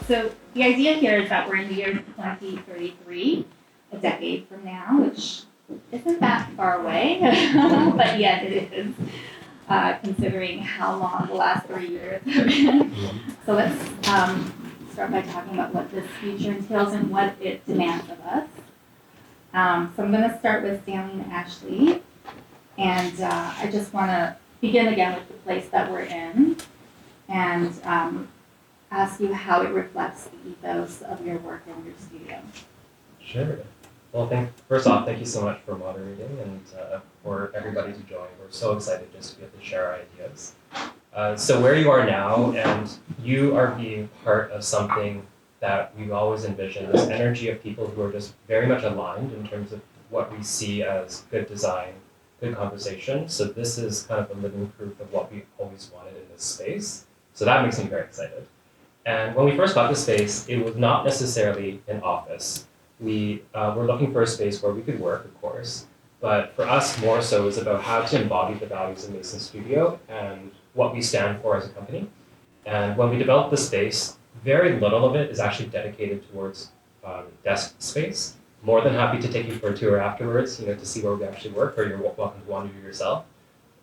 So the idea here is that we're in the year 2033, a decade from now, which isn't that far away, but yet it is, considering how long the last 3 years have been. So let's start by talking about what this future entails and what it demands of us. So I'm going to start with Stanley and Ashley, and I just want to begin again with the place that we're in, and ask you how it reflects the ethos of your work and your studio. Sure. Well, first off, thank you so much for moderating and for everybody to join. We're so excited just to be able to share our ideas. So where you are now, and you are being part of something that we've always envisioned, this energy of people who are just very much aligned in terms of what we see as good design, good conversation. So this is kind of a living proof of what we always wanted in this space. So that makes me very excited. And when we first got the space, it was not necessarily an office. We were looking for a space where we could work, of course, but for us more so it was about how to embody the values of Mason Studio and what we stand for as a company. And when we developed the space, very little of it is actually dedicated towards desk space. More than happy to take you for a tour afterwards, to see where we actually work, or you're welcome to wander yourself.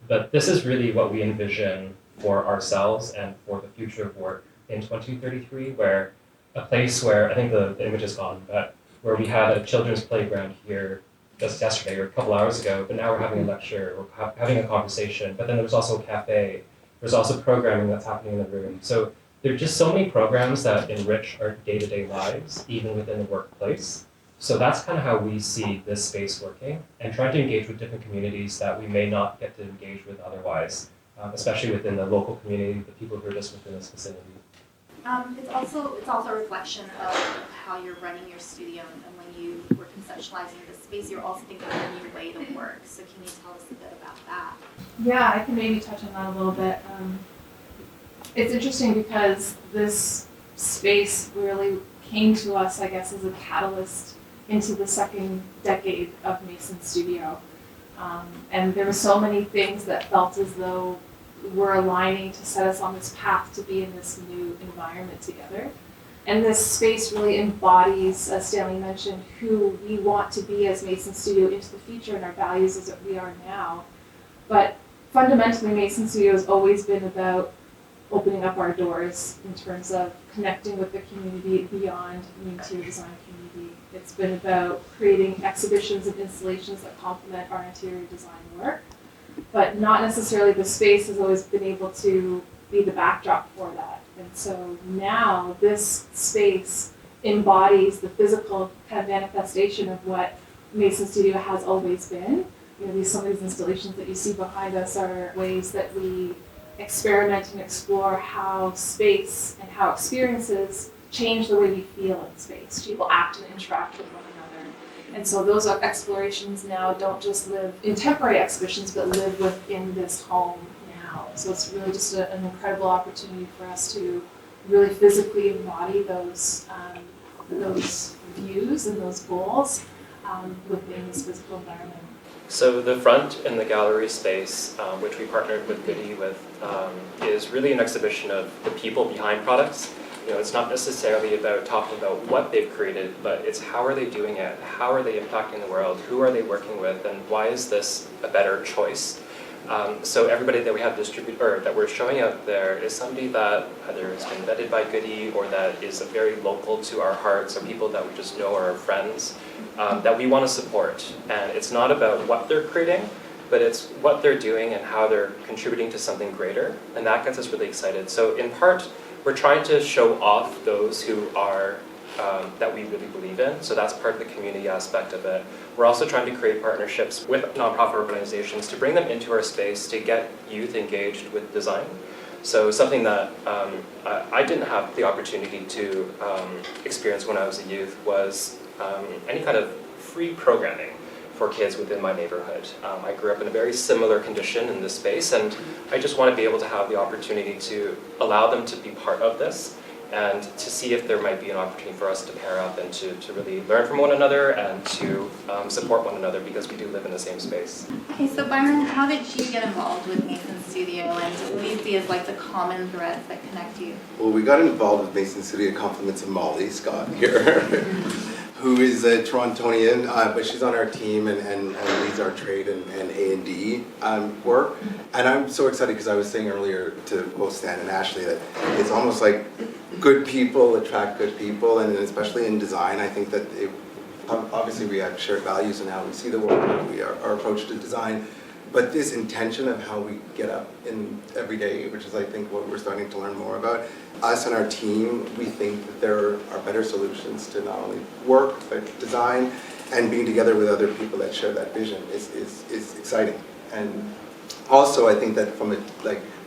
But this is really what we envision for ourselves and for the future of work in 2033, where a place where, I think the image is gone, but where we had a children's playground here just yesterday or a couple hours ago, but now we're having a lecture, we're having a conversation, but then there's also a cafe, there's also programming that's happening in the room. So there are just so many programs that enrich our day-to-day lives, even within the workplace. So that's kind of how we see this space working, and trying to engage with different communities that we may not get to engage with otherwise, especially within the local community, the people who are just within this vicinity. It's also a reflection of how you're running your studio, and when you were conceptualizing the space, you're also thinking of a new way to work. So can you tell us a bit about that? Yeah, I can maybe touch on that a little bit. It's interesting because this space really came to us, I guess, as a catalyst into the second decade of Mason Studio. And there were so many things that felt as though we're aligning to set us on this path to be in this new environment together. And this space really embodies, as Stanley mentioned, who we want to be as Mason Studio into the future and our values as we are now. But fundamentally, Mason Studio has always been about opening up our doors in terms of connecting with the community beyond the interior design community. It's been about creating exhibitions and installations that complement our interior design work, but not necessarily the space has always been able to be the backdrop for that. And so now this space embodies the physical kind of manifestation of what Mason Studio has always been. Some of these installations that you see behind us are ways that we experiment and explore how space and how experiences change the way we feel in space. People act and interact with one another. And so those explorations now don't just live in temporary exhibitions, but live within this home now. So it's really just an incredible opportunity for us to really physically embody those views and those goals within this physical environment. So the front and the gallery space, which we partnered with Goodee with, is really an exhibition of the people behind products. It's not necessarily about talking about what they've created, but it's how are they doing it, how are they impacting the world, who are they working with, and why is this a better choice? So everybody that we have that we're showing out there is somebody that either has been vetted by Goodee or that is very local to our hearts, or people that we just know are our friends, that we want to support. And it's not about what they're creating, but it's what they're doing and how they're contributing to something greater, and that gets us really excited. So in part, we're trying to show off those who are that we really believe in, so that's part of the community aspect of it. We're also trying to create partnerships with nonprofit organizations to bring them into our space to get youth engaged with design. So something that I didn't have the opportunity to experience when I was a youth was any kind of free programming for kids within my neighborhood. I grew up in a very similar condition in this space, and I just want to be able to have the opportunity to allow them to be part of this and to see if there might be an opportunity for us to pair up and to really learn from one another and to support one another because we do live in the same space. Okay, so Byron, how did you get involved with Mason Studio, and what do you see as like the common threads that connect you? Well, we got involved with Mason Studio, compliments of Molly Scott here, who is a Torontonian, but she's on our team and leads our trade and A&D work. And I'm so excited because I was saying earlier to both Stan and Ashley that it's almost like good people attract good people, and especially in design, I think that obviously we have shared values in how we see the world, our approach to design, but this intention of how we get up in every day, which is I think what we're starting to learn more about. Us and our team, we think that there are better solutions to not only work, but design, and being together with other people that share that vision is exciting. And also I think that from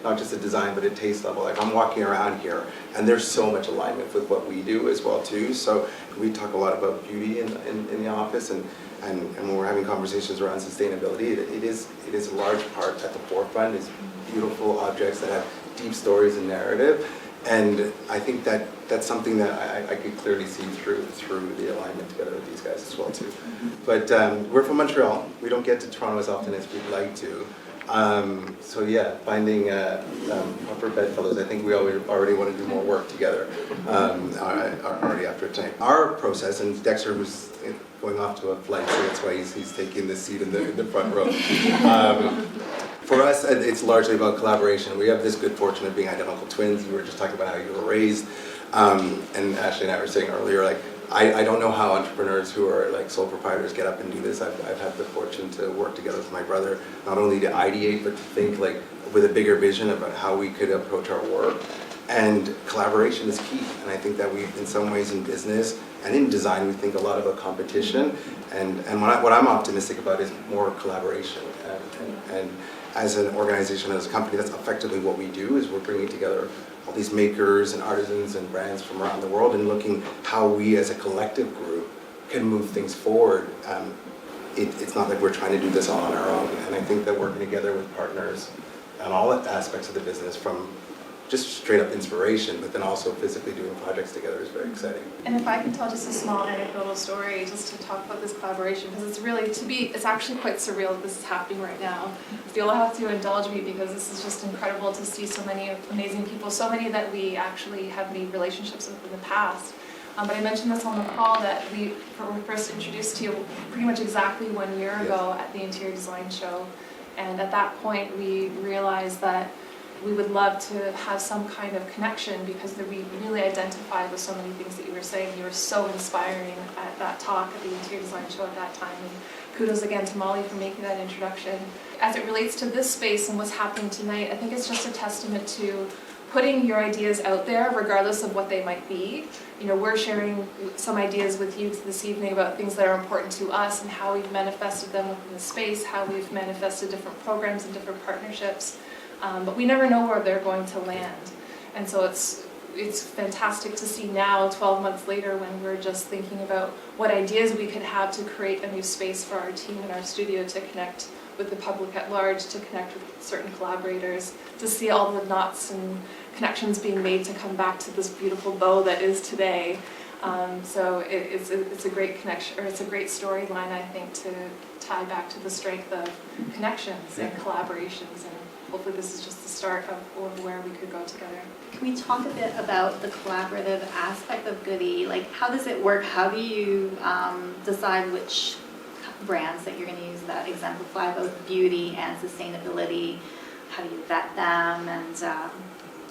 not just a design, but a taste level. Like I'm walking around here, and there's so much alignment with what we do as well too. So we talk a lot about beauty in the office, and when we're having conversations around sustainability, it is a large part at the forefront. Is beautiful objects that have deep stories and narrative, and I think that that's something that I could clearly see through the alignment together with these guys as well too. But we're from Montreal. We don't get to Toronto as often as we'd like to. So yeah, finding upper bedfellows, I think we already want to do more work together already after tonight. Our process, and Dexter was going off to a flight, so that's why he's taking the seat in the front row. For us, it's largely about collaboration. We have this good fortune of being identical twins. We were just talking about how you were raised, and Ashley and I were saying earlier, like, I don't know how entrepreneurs who are like sole proprietors get up and do this. I've had the fortune to work together with my brother, not only to ideate, but to think like with a bigger vision about how we could approach our work. And collaboration is key. And I think that we, in some ways in business and in design, we think a lot about competition. And what I'm optimistic about is more collaboration. And as an organization, as a company, that's effectively what we do, is we're bringing together all these makers and artisans and brands from around the world and looking how we as a collective group can move things forward. It's not like we're trying to do this all on our own. And I think that working together with partners on all aspects of the business, from just straight up inspiration, but then also physically doing projects together, is very exciting. And if I can tell just a small anecdotal story just to talk about this collaboration, because it's really, it's actually quite surreal that this is happening right now. So you'll have to indulge me because this is just incredible to see so many amazing people, so many that we actually have made relationships with in the past. But I mentioned this on the call that we were first introduced to you pretty much exactly 1 year ago at the Interior Design Show. And at that point we realized that we would love to have some kind of connection because we really identified with so many things that you were saying. You were so inspiring at that talk at the Interior Design Show at that time. And kudos again to Molly for making that introduction. As it relates to this space and what's happening tonight, I think it's just a testament to putting your ideas out there regardless of what they might be. You know, we're sharing some ideas with you this evening about things that are important to us and how we've manifested them within the space, how we've manifested different programs and different partnerships. But we never know where they're going to land. And so it's fantastic to see now, 12 months later, when we're just thinking about what ideas we could have to create a new space for our team and our studio to connect with the public at large, to connect with certain collaborators, to see all the knots and connections being made to come back to this beautiful bow that is today. So it's a great connection, or it's a great storyline, I think, to tie back to the strength of connections and collaborations, and hopefully this is just the start of where we could go together. Can we talk a bit about the collaborative aspect of Goodee? Like, how does it work? How do you decide which brands that you're going to use that exemplify both beauty and sustainability? How do you vet them? And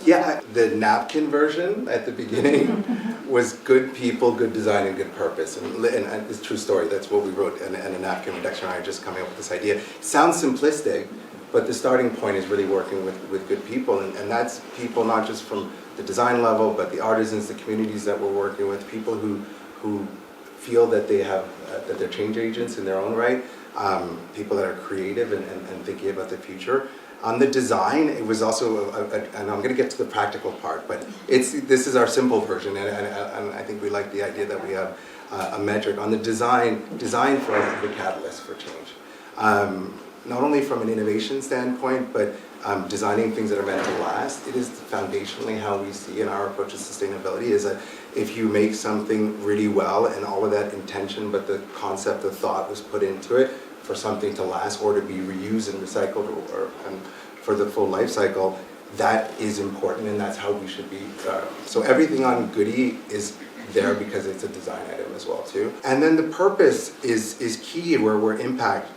yeah, the napkin version at the beginning was good people, good design, and good purpose. And it's a true story. That's what we wrote. And a napkin, Dexter and I are just coming up with this idea. It sounds simplistic, but the starting point is really working with good people. And that's people not just from the design level, but the artisans, the communities that we're working with, people who feel that they have that they're change agents in their own right, people that are creative and thinking about the future. On the design, it was also, and I'm going to get to the practical part, but this is our simple version, and I think we like the idea that we have a metric. On the design for us is the catalyst for change. not only from an innovation standpoint, but designing things that are meant to last. It is foundationally how we see in our approach to sustainability is that if you make something really well and all of that intention, but the concept, the thought was put into it for something to last or to be reused and recycled or for the full life cycle, that is important and that's how we should be. So everything on Goodee is there because it's a design item as well too. And then the purpose is key where we're impact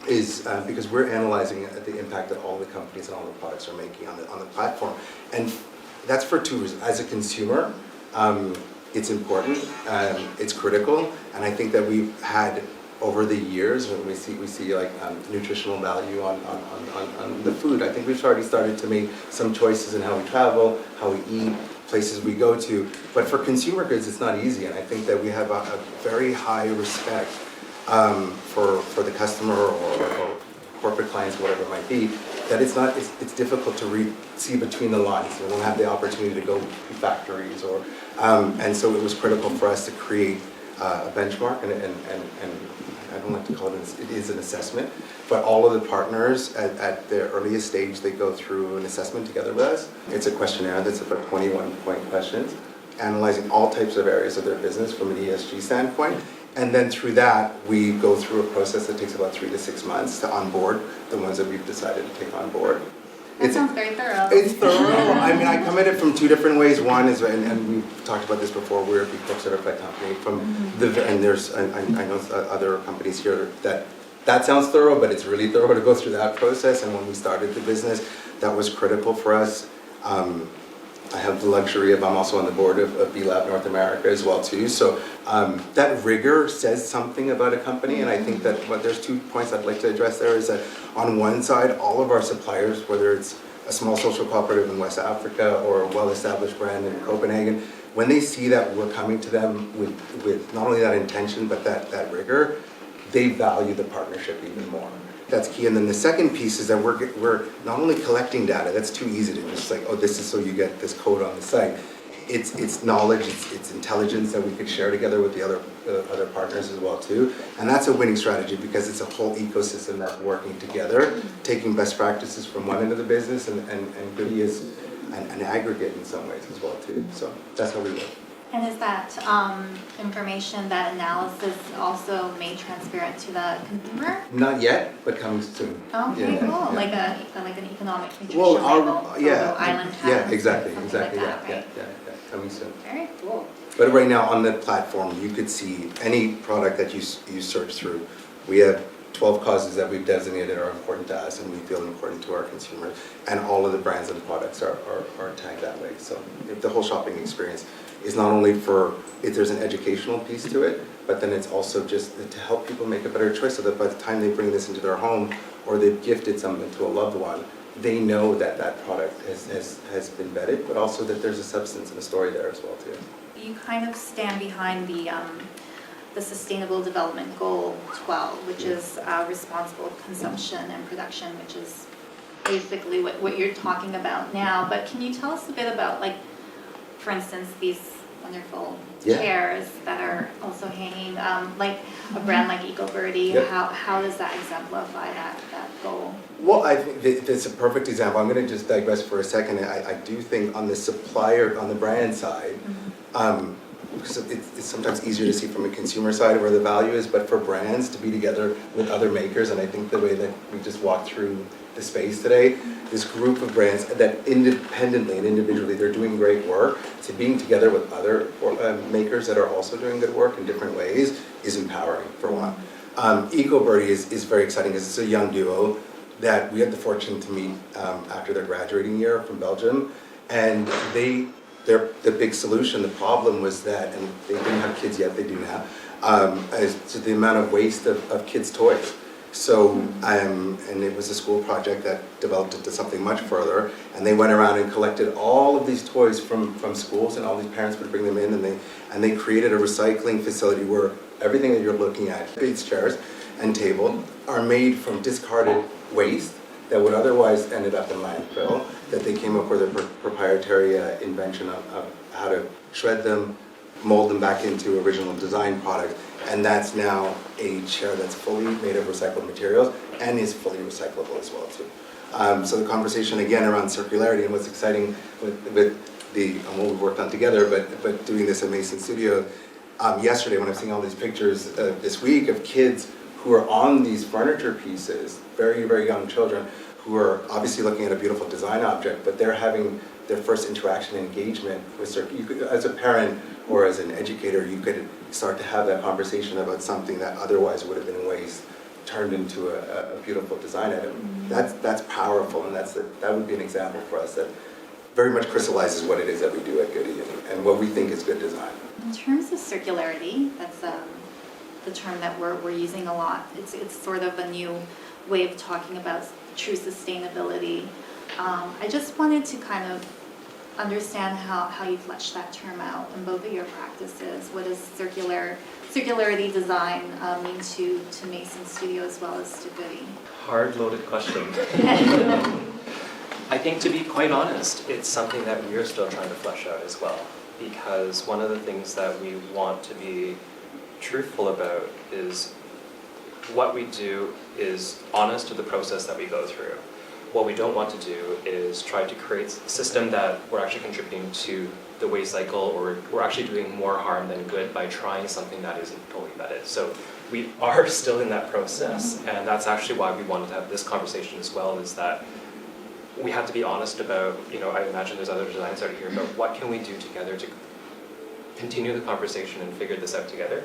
is because we're analyzing the impact that all the companies and all the products are making on the platform. And that's for two reasons. As a consumer, it's important, it's critical, and I think that we've had over the years when we see like nutritional value on the food. I think we've already started to make some choices in how we travel, how we eat, places we go to. But for consumer goods, it's not easy, and I think that we have a very high respect for the customer or corporate clients, whatever it might be, that it's difficult to see between the lines. We don't have the opportunity to go to factories or, and so it was critical for us to create a benchmark and I don't like to call it is an assessment, but all of the partners at their earliest stage, they go through an assessment together with us. It's a questionnaire that's about 21-point questions, analyzing all types of areas of their business from an ESG standpoint. And then through that, we go through a process that takes about 3 to 6 months to onboard the ones that we've decided to take on board. That sounds very thorough. It's thorough. I mean, I come at it from two different ways. One is, and we've talked about this before, we're a B Corp certified company. And there's, I know other companies here that sounds thorough, but it's really thorough to go through that process. And when we started the business, that was critical for us. I have the luxury of, I'm also on the board of B Lab North America as well too. So that rigor says something about a company, and I think that there's 2 points I'd like to address there is that on one side, all of our suppliers, whether it's a small social cooperative in West Africa or a well-established brand in Copenhagen, when they see that we're coming to them with not only that intention, but that rigor, they value the partnership even more. That's key. And then the second piece is that we're not only collecting data, that's too easy to just like, oh, this is so you get this code on the site. It's knowledge, it's intelligence that we could share together with the other partners as well too. And that's a winning strategy because it's a whole ecosystem that's working together, taking best practices from one end of the business and Goodee is an aggregate in some ways as well too. So that's how we work. And is that information, that analysis also made transparent to the consumer? Not yet, but coming soon. Okay, Yeah, cool. yeah. Like an economic nutrition label for island towns. Yeah, exactly, something exactly, like that, yeah, right? yeah, coming soon. Very cool. But right now on the platform, you could see any product that you search through. We have 12 causes that we've designated are important to us and we feel important to our consumers. And all of the brands and products are tagged that way. So if the whole shopping experience is not only if there's an educational piece to it, but then it's also just to help people make a better choice so that by the time they bring this into their home or they've gifted something to a loved one, they know that that product has been vetted, but also that there's a substance and a story there as well too. You kind of stand behind the Sustainable Development Goal 12, which is responsible consumption and production, which is basically what you're talking about now. But can you tell us a bit about, like, for instance, these wonderful chairs that are also hanging, like a brand like Goodee, how does that exemplify that goal? Well, I think it's a perfect example. I'm going to just digress for a second. I do think on the supplier, on the brand side, because it's sometimes easier to see from a consumer side where the value is, but for brands to be together with other makers, and I think the way that we just walked through the space today, this group of brands that independently and individually, they're doing great work, to being together with other makers that are also doing good work in different ways is empowering, for one. Goodee is very exciting because it's a young duo that we had the fortune to meet after their graduating year from Belgium, and they're the big solution. The problem was that, and they didn't have kids yet, they do now, is to the amount of waste of kids' toys. So, and it was a school project that developed it to something much further, and they went around and collected all of these toys from schools, and all these parents would bring them in, and they created a recycling facility where everything that you're looking at, these chairs and table, are made from discarded waste that would otherwise ended up in landfill, that they came up with a proprietary invention of how to shred them, mold them back into original design products, and that's now a chair that's fully made of recycled materials and is fully recyclable as well too. So the conversation again around circularity and what's exciting with the what we've worked on together, but doing this at Mason Studio. Yesterday when I'm seeing all these pictures this week of kids who are on these furniture pieces, very, very young children, who are obviously looking at a beautiful design object, but they're having their first interaction and engagement with you could, as a parent or as an educator, you could start to have that conversation about something that otherwise would have been in waste turned into a beautiful design item. That's powerful, and that would be an example for us that very much crystallizes what it is that we do at Goodee and what we think is good design. In terms of circularity, that's the term that we're using a lot. It's sort of a new way of talking about true sustainability. I just wanted to kind of understand how you flesh that term out in both of your practices. What does circularity design mean to Mason Studio as well as to Goodee? Hard-loaded question. I think, to be quite honest, it's something that we're still trying to flesh out as well, because one of the things that we want to be truthful about is what we do is honest to the process that we go through. What we don't want to do is try to create a system that we're actually contributing to the waste cycle, or we're actually doing more harm than good by trying something that isn't fully vetted. So we are still in that process, and that's actually why we wanted to have this conversation as well, is that we have to be honest about, I imagine there's other designers out here, but what can we do together to continue the conversation and figure this out together?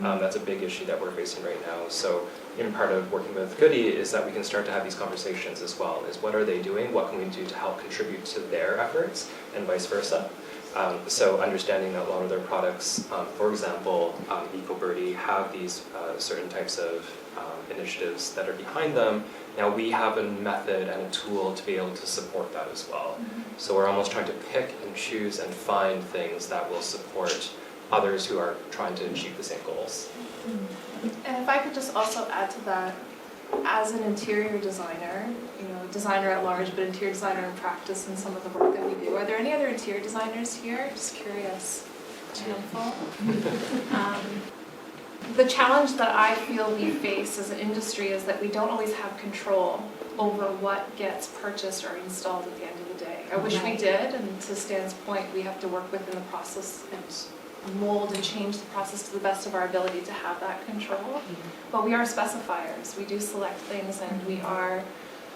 That's a big issue that we're facing right now. So in part of working with Goodee is that we can start to have these conversations as well, is what are they doing, what can we do to help contribute to their efforts, and vice versa. So understanding that a lot of their products, for example, EcoBirdie, have these certain types of initiatives that are behind them. Now we have a method and a tool to be able to support that as well. So we're almost trying to pick and choose and find things that will support others who are trying to achieve the same goals. And if I could just also add to that, as an interior designer, designer at large, but interior designer in practice in some of the work that we do, are there any other interior designers here? Just curious. The challenge that I feel we face as an industry is that we don't always have control over what gets purchased or installed at the end of the day. I wish we did, and to Stan's point, we have to work within the process and mold and change the process to the best of our ability to have that control. But we are specifiers. We do select things, and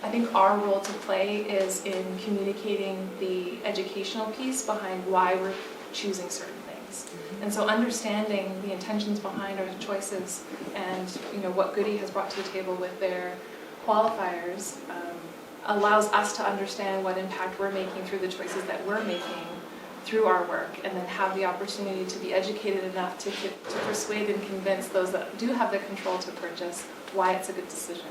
I think our role to play is in communicating the educational piece behind why we're choosing certain things. And so understanding the intentions behind our choices and what Goodee has brought to the table with their qualifiers allows us to understand what impact we're making through the choices that we're making through our work, and then have the opportunity to be educated enough to persuade and convince those that do have the control to purchase why it's a good decision.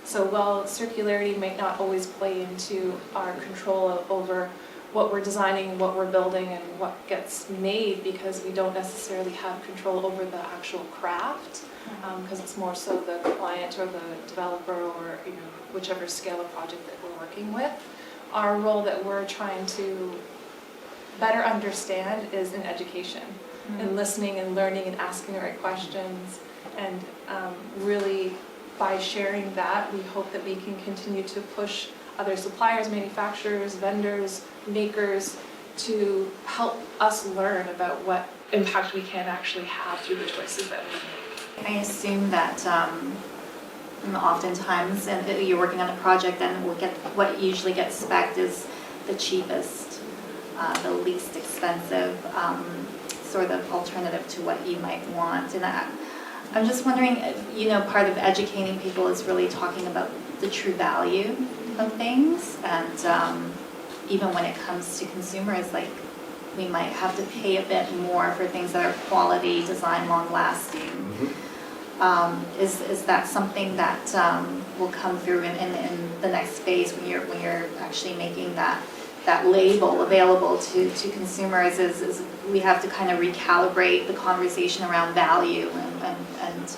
So while circularity might not always play into our control over what we're designing, what we're building, and what gets made, because we don't necessarily have control over the actual craft, because it's more so the client or the developer or whichever scale of project that we're working with. Our role that we're trying to better understand is in education, and listening and learning and asking the right questions, and really by sharing that, we hope that we can continue to push other suppliers, manufacturers, vendors, makers to help us learn about what impact we can actually have through the choices that we make. I assume that oftentimes you're working on a project, and what usually gets spec'd is the cheapest, the least expensive sort of alternative to what you might want. And I'm just wondering, part of educating people is really talking about the true value of things, and even when it comes to consumers, like we might have to pay a bit more for things that are quality, design, long-lasting. Is that something that will come through in the next phase when you're actually making that label available to consumers? Is we have to kind of recalibrate the conversation around value, and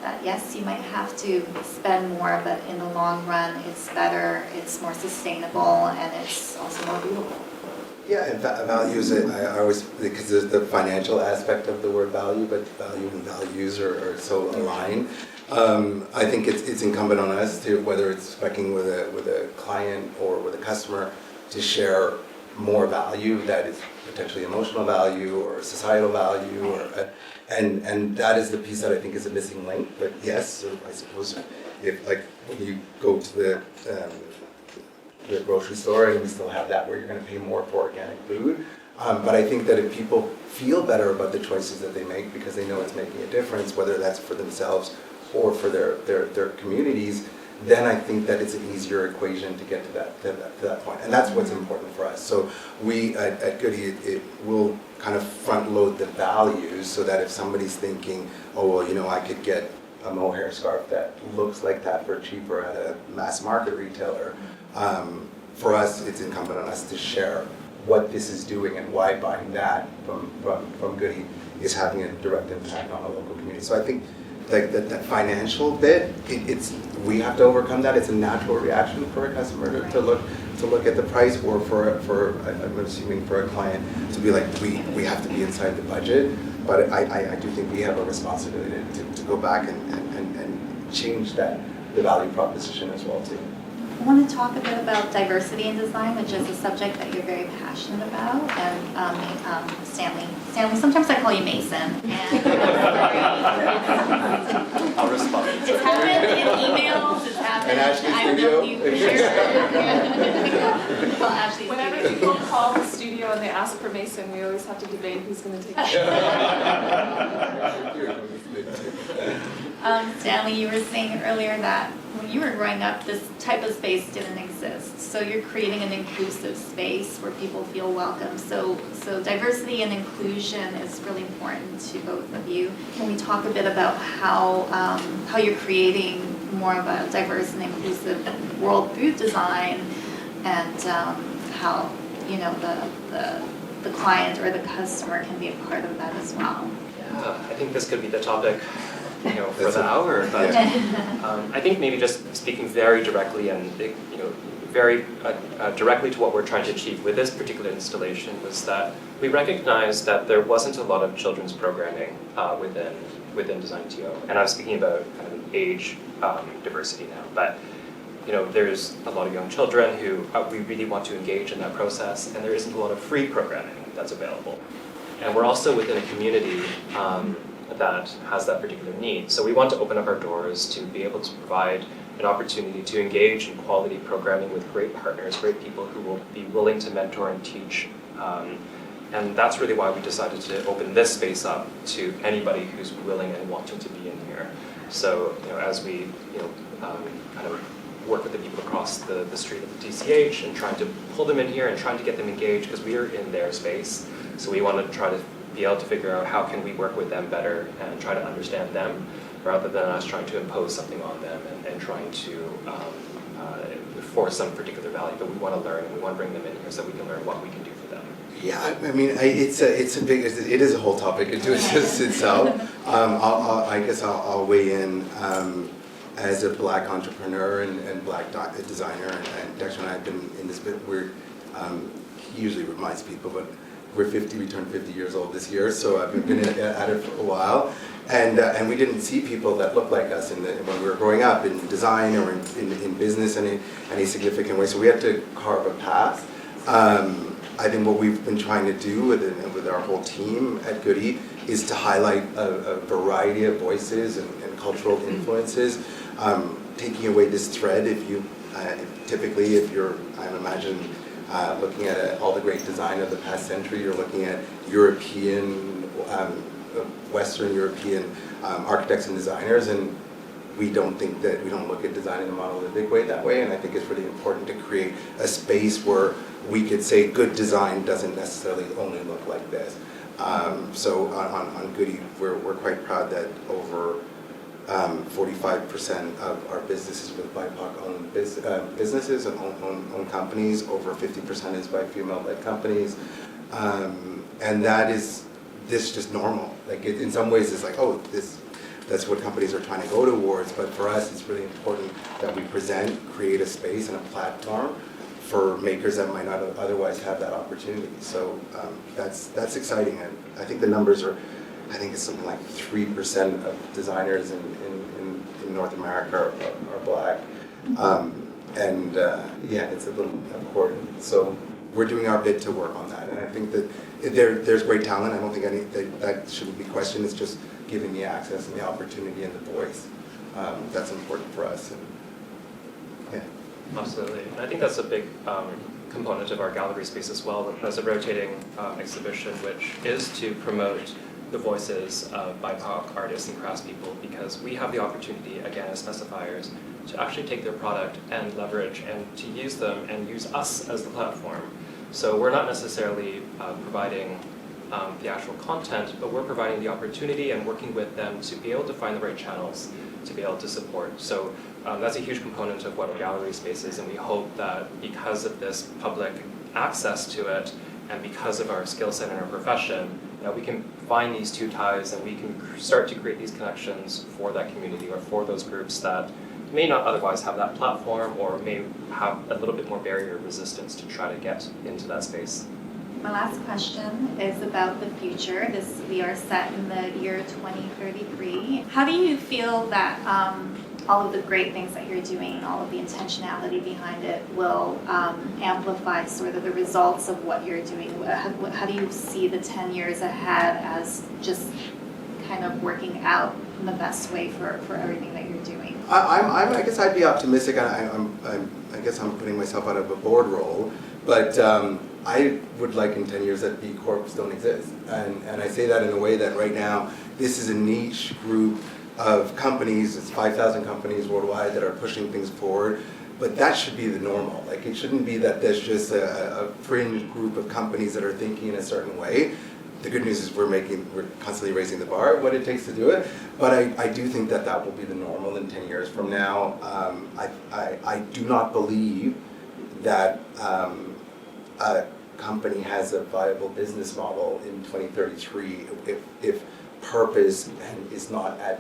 that yes, you might have to spend more, but in the long run, it's better, it's more sustainable, and it's also more beautiful. Yeah, and values, I always, because there's the financial aspect of the word value, but value and values are so aligned. I think it's incumbent on us to, whether it's speccing with a client or with a customer, to share more value that is potentially emotional value or societal value, or and that is the piece that I think is a missing link. But yes, so I suppose if, like, when you go to the grocery store, and we still have that where you're going to pay more for organic food. But I think that if people feel better about the choices that they make because they know it's making a difference, whether that's for themselves or for their communities, then I think that it's an easier equation to get to that point. And that's what's important for us. So we at Goodee, it will kind of front load the values so that if somebody's thinking, oh, well, you know, I could get a mohair scarf that looks like that for cheaper at a mass market retailer, for us, it's incumbent on us to share what this is doing and why buying that from Goodee is having a direct impact on a local community. So I think like that financial bit, we have to overcome that. It's a natural reaction for a customer to look at the price, or for I'm assuming for a client to be like, we have to be inside the budget. But I do think we have a responsibility to go back and change the value proposition as well too. I want to talk a bit about diversity in design, which is a subject that you're very passionate about. And Stanley, sometimes I call you Mason. And I'll respond. it's happened in emails. It's happened. And Ashley's I don't know if you for sure. Well, Ashley's Whenever studio. people call the studio and they ask for Mason, we always have to debate who's going to take it. Stanley, you were saying earlier that when you were growing up, this type of space didn't exist. So you're creating an inclusive space where people feel welcome. So diversity and inclusion is really important to both of you. Can we talk a bit about how you're creating more of a diverse and inclusive world through design, and how the client or the customer can be a part of that as well? Yeah, I think this could be the topic, for the hour. But I think maybe just speaking very directly and very directly to what we're trying to achieve with this particular installation was that we recognized that there wasn't a lot of children's programming within Design TO, and I'm speaking about kind of an age diversity now. But there's a lot of young children who we really want to engage in that process, and there isn't a lot of free programming that's available. And we're also within a community that has that particular need. So we want to open up our doors to be able to provide an opportunity to engage in quality programming with great partners, great people who will be willing to mentor and teach. And that's really why we decided to open this space up to anybody who's willing and wanting to be in here. So as we kind of work with the people across the street at the TCH and trying to pull them in here and trying to get them engaged, because we are in their space. So we want to try to be able to figure out how can we work with them better and try to understand them, rather than us trying to impose something on them and trying to force some particular value. But we want to learn, and we want to bring them in here so we can learn what we can do for them. Yeah, I mean, it is a whole topic into itself. I guess I'll weigh in as a Black entrepreneur and Black designer, and Dexter and I have been in this bit. He usually reminds people, but we're 50. We turned 50 years old this year, so I've been at it for a while. And we didn't see people that looked like us when we were growing up in design or in business in any significant way. So we had to carve a path. I think what we've been trying to do with our whole team at Goodee is to highlight a variety of voices and cultural influences, taking away this thread. If you're, I imagine, looking at all the great design of the past century, you're looking at European, Western European architects and designers, and we don't look at design in a monolithic way that way. And I think it's really important to create a space where we could say good design doesn't necessarily only look like this. So on Goodee, we're quite proud that over 45% of our businesses with BIPOC-owned businesses and own companies. Over 50% is by female-led companies, and that is just normal. Like in some ways, it's like, oh, that's what companies are trying to go towards. But for us, it's really important that we create a space and a platform for makers that might not otherwise have that opportunity. So that's exciting, and I think the numbers are. I think it's something like 3% of designers in in North America are black. Yeah, it's a little important. So we're doing our bit to work on that, and I think that there's great talent. I don't think that shouldn't be questioned. It's just giving the access and the opportunity and the voice. That's important for us. And, yeah. Absolutely. And I think that's a big component of our gallery space as well, as a rotating exhibition, which is to promote the voices of BIPOC artists and craftspeople, because we have the opportunity, again, as specifiers, to actually take their product and leverage and to use them and use us as the platform. So we're not necessarily providing the actual content, but we're providing the opportunity and working with them to be able to find the right channels to be able to support. So that's a huge component of what our gallery space is, and we hope that because of this public access to it and because of our skill set and our profession, we can find these two ties and we can start to create these connections for that community or for those groups that may not otherwise have that platform or may have a little bit more barrier resistance to try to get into that space. My last question is about the future. We are set in the year 2033. How do you feel that all of the great things that you're doing, all of the intentionality behind it will amplify sort of the results of what you're doing? How do you see the 10 years ahead as just kind of working out in the best way for everything that you're doing? I guess I'd be optimistic. I guess I'm putting myself out of a board role, but I would like in 10 years that B Corps don't exist. And I say that in a way that right now, this is a niche group of companies, it's 5,000 companies worldwide that are pushing things forward, but that should be the normal. Like, it shouldn't be that there's just a fringe group of companies that are thinking in a certain way. The good news is we're constantly raising the bar of what it takes to do it, but I do think that will be the normal in 10 years from now. I do not believe that a company has a viable business model in 2033 if purpose is not at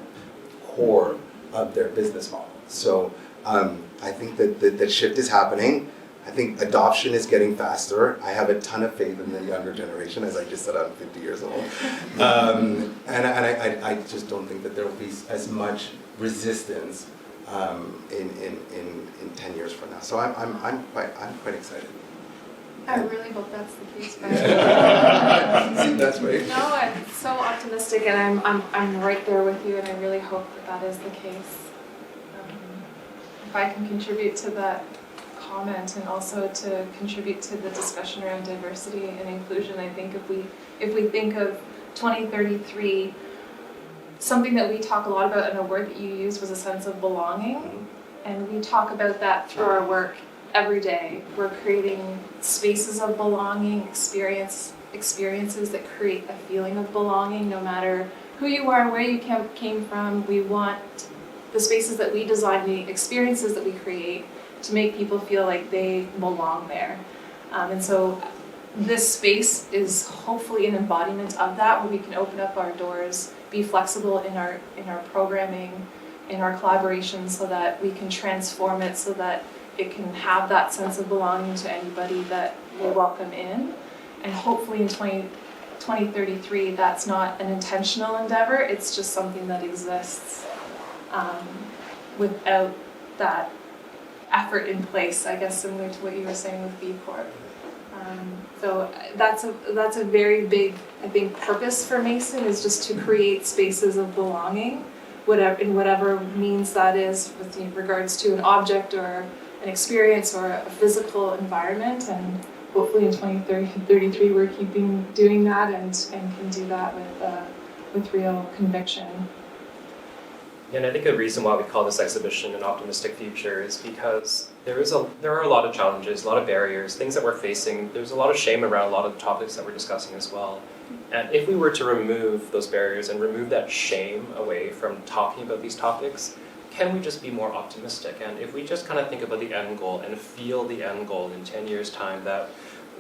core of their business model. So I think that the shift is happening. I think adoption is getting faster. I have a ton of faith in the younger generation, as I just said, I'm 50 years old. And I just don't think that there will be as much resistance in 10 years from now. So I'm quite excited. I really hope that's the case. See, that's right. No, I'm so optimistic, and I'm right there with you, and I really hope that is the case. If I can contribute to that comment and also to contribute to the discussion around diversity and inclusion, I think if we think of 2033, something that we talk a lot about, and a word that you used was a sense of belonging, and we talk about that through our work every day. We're creating spaces of belonging, experiences that create a feeling of belonging, no matter who you are, where you came from. We want the spaces that we design, the experiences that we create, to make people feel like they belong there. And so this space is hopefully an embodiment of that, where we can open up our doors, be flexible in our programming, in our collaboration, so that we can transform it so that it can have that sense of belonging to anybody that we welcome in. And hopefully in 2033, that's not an intentional endeavor, it's just something that exists without that effort in place, I guess, similar to what you were saying with B Corp. So that's a very big, I think, purpose for Mason, is just to create spaces of belonging, in whatever means that is, with regards to an object or an experience or a physical environment. And hopefully in 2033 we're keeping doing that and can do that with real conviction. And I think a reason why we call this exhibition an optimistic future is because there are a lot of challenges, a lot of barriers, things that we're facing. There's a lot of shame around a lot of the topics that we're discussing as well. And if we were to remove those barriers and remove that shame away from talking about these topics, can we just be more optimistic? And if we just kind of think about the end goal and feel the end goal in 10 years' time, that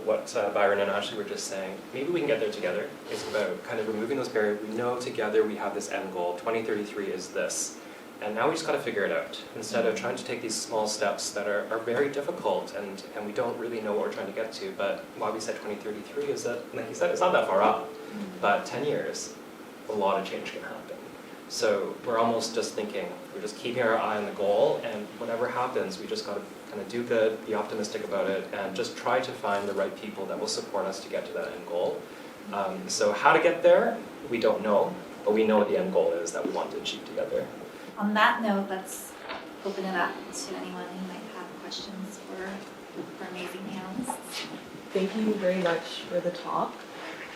what Byron and Ashley were just saying, maybe we can get there together. It's about kind of removing those barriers. We know together we have this end goal. 2033 is this. And now we just got to figure it out, instead of trying to take these small steps that are very difficult and we don't really know what we're trying to get to. But why we said 2033 is that, like you said, it's not that far off. But 10 years, a lot of change can happen. So we're almost just thinking, we're just keeping our eye on the goal, and whatever happens, we just got to kind of do good, be optimistic about it, and just try to find the right people that will support us to get to that end goal. So how to get there, we don't know, but we know what the end goal is that we want to achieve together. On that note, let's open it up to anyone who might have questions for amazing panelists. Thank you very much for the talk.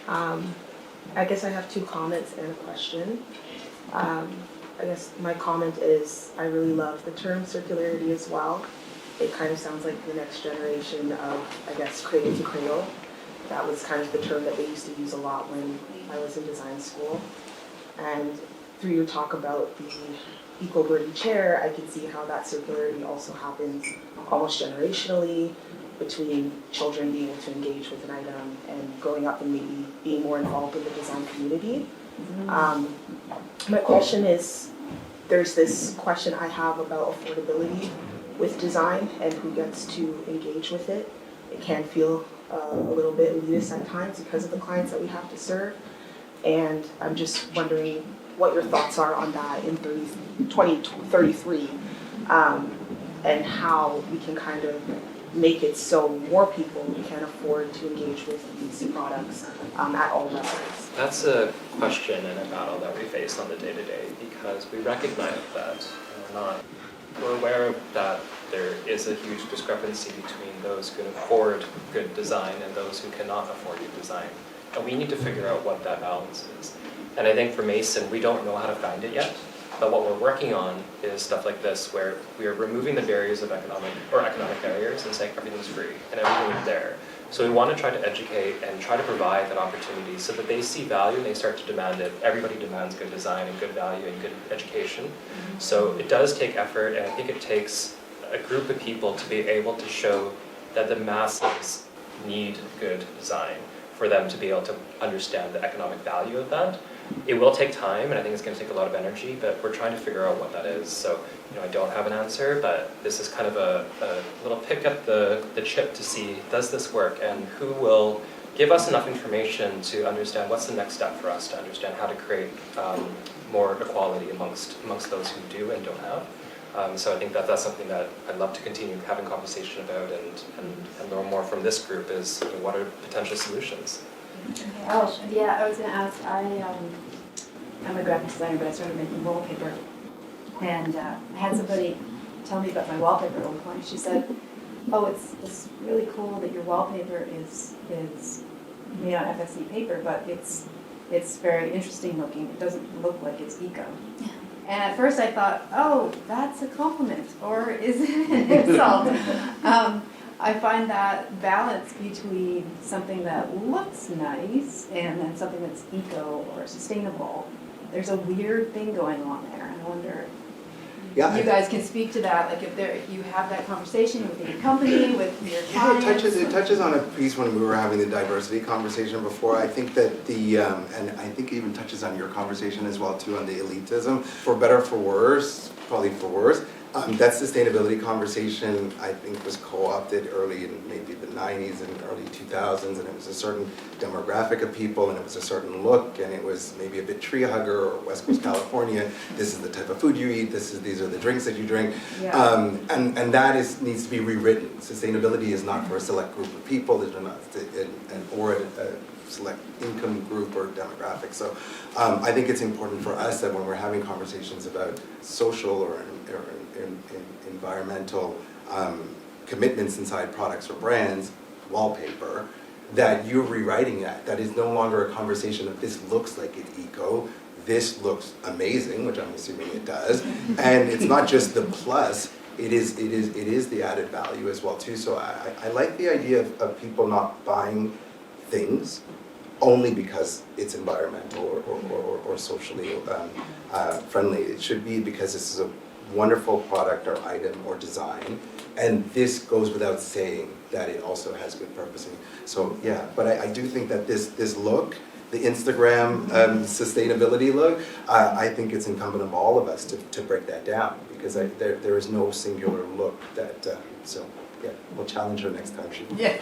I guess I have 2 comments and a question. I guess my comment is I really love the term circularity as well. It kind of sounds like the next generation of, I guess, cradle to cradle. That was kind of the term that they used to use a lot when I was in design school. And through your talk about the eco-birdie chair, I can see how that circularity also happens almost generationally, between children being able to engage with an item and growing up and maybe being more involved in the design community. My question is, there's this question I have about affordability with design and who gets to engage with it. It can feel a little bit elitist at times because of the clients that we have to serve. And I'm just wondering what your thoughts are on that in 2033, and how we can kind of make it so more people can afford to engage with these products at all levels. That's a question and a battle that we face on the day-to-day, because we recognize that we're aware that there is a huge discrepancy between those who can afford good design and those who cannot afford good design. And we need to figure out what that balance is. And I think for Mason, we don't know how to find it yet. But what we're working on is stuff like this, where we are removing the barriers of economic barriers and saying everything's free and everything is there. So we want to try to educate and try to provide that opportunity so that they see value and they start to demand it. Everybody demands good design and good value and good education. So it does take effort, and I think it takes a group of people to be able to show that the masses need good design for them to be able to understand the economic value of that. It will take time, and I think it's going to take a lot of energy, but we're trying to figure out what that is. So, I don't have an answer, but this is kind of a little pick up the chip to see, does this work, and who will give us enough information to understand what's the next step for us to understand how to create more equality amongst those who do and don't have. So I think that's something that I'd love to continue having conversation about and learn more from this group is what are potential solutions. Oh, yeah, I was going to ask, I'm a graphic designer, but I started making wallpaper. And I had somebody tell me about my wallpaper at one point. She said, oh, it's really cool that your wallpaper is made on FSC paper, but it's very interesting looking. It doesn't look like it's eco. And at first I thought, oh, that's a compliment, or is it an insult? I find that balance between something that looks nice and then something that's eco or sustainable, there's a weird thing going on there. I wonder if you guys can speak to that, like if you have that conversation with your company, with your clients. It touches on a piece when we were having the diversity conversation before. I think that and I think it even touches on your conversation as well too on the elitism. For better, for worse, probably for worse. That sustainability conversation, I think, was co-opted early in maybe the 90s and early 2000s, and it was a certain demographic of people, and it was a certain look, and it was maybe a bit tree hugger or West Coast California. This is the type of food you eat. These are the drinks that you drink, and that needs to be rewritten. Sustainability is not for a select group of people. There's not or a select income group or demographic. So I think it's important for us that when we're having conversations about social or environmental commitments inside products or brands, wallpaper, that you're rewriting that. That is no longer a conversation of this looks like it's eco, this looks amazing, which I'm assuming it does, and it's not just the plus, it is the added value as well too. So I like the idea of people not buying things only because it's environmental or socially friendly. It should be because this is a wonderful product or item or design, and this goes without saying that it also has good purposing. So yeah, but I do think that this look, the Instagram sustainability look, I think it's incumbent on all of us to break that down, because there is no singular look that, so yeah, we'll challenge her next time she. Yeah.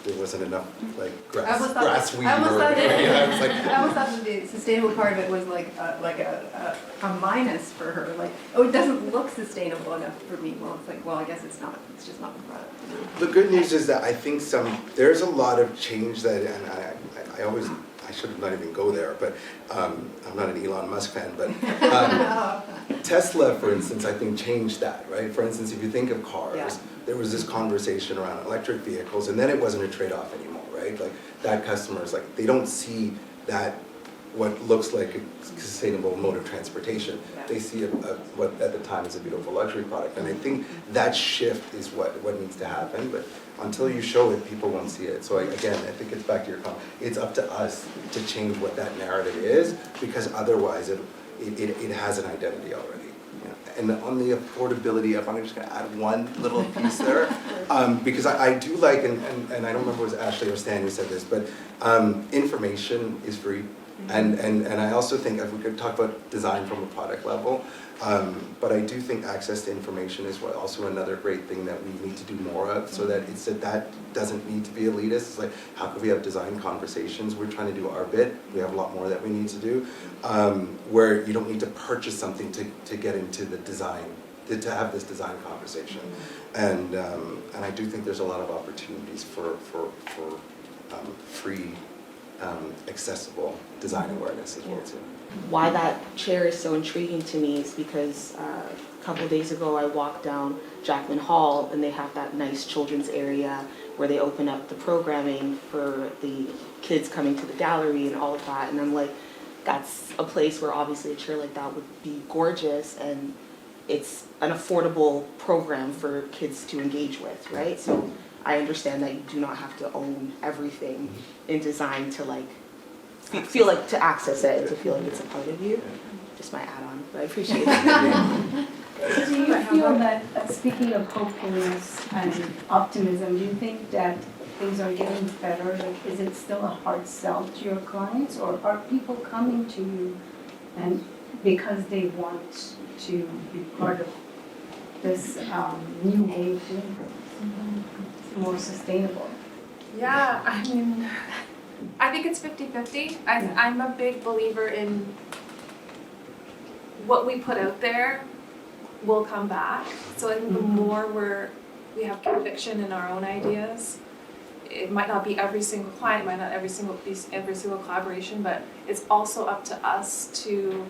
There wasn't enough like I almost thought- grassweed I almost or thought whatever. it- Yeah, I was like, I almost thought that the sustainable part of it was like a minus for her, like, oh, it doesn't look sustainable enough for me. Well, it's like, well, I guess it's not, it's just not the product. the good news is that I think there's a lot of change that, and I should not even go there, but I'm not an Elon Musk fan, but Tesla, for instance, I think changed that, right? For instance, if you think of cars, Yeah. there was this conversation around electric vehicles, and then it wasn't a trade-off anymore, right? Like that customers, like they don't see that what looks like a sustainable mode of transportation. Yeah. They see what at the time is a beautiful luxury product, and I think that shift is what needs to happen. But until you show it, people won't see it. So again, I think it's back to your comment. It's up to us to change what that narrative is, because otherwise it has an identity already. You know? And on the affordability, I'm just going to add one little piece there, because I do like, and I don't remember if it was Ashley or Stan who said this, but information is free. And I also think if we could talk about design from a product level, but I do think access to information is also another great thing that we need to do more of, so that that doesn't need to be elitist. It's like, how could we have design conversations? We're trying to do our bit. We have a lot more that we need to do, where you don't need to purchase something to get into the design, to have this design conversation. And I do think there's a lot of opportunities for free, accessible design awareness as well too. Why that chair is so intriguing to me is because a couple of days ago I walked down Jackman Hall, and they have that nice children's area where they open up the programming for the kids coming to the gallery and all of that, and I'm like, that's a place where obviously a chair like that would be gorgeous, and it's an affordable program for kids to engage with, right? So I understand that you do not have to own everything in design to like feel like to access it and to feel like it's a part of you. Just my add-on, but I appreciate it. So do you feel that, speaking of hopefulness and optimism, do you think that things are getting better? Like, is it still a hard sell to your clients, or are people coming to you and because they want to be part of this new way of doing things, more sustainable? Yeah, I mean, I think it's 50-50. I'm a big believer in what we put out there will come back. So I think the more we have conviction in our own ideas, it might not be every single client, it might not every single collaboration, but it's also up to us to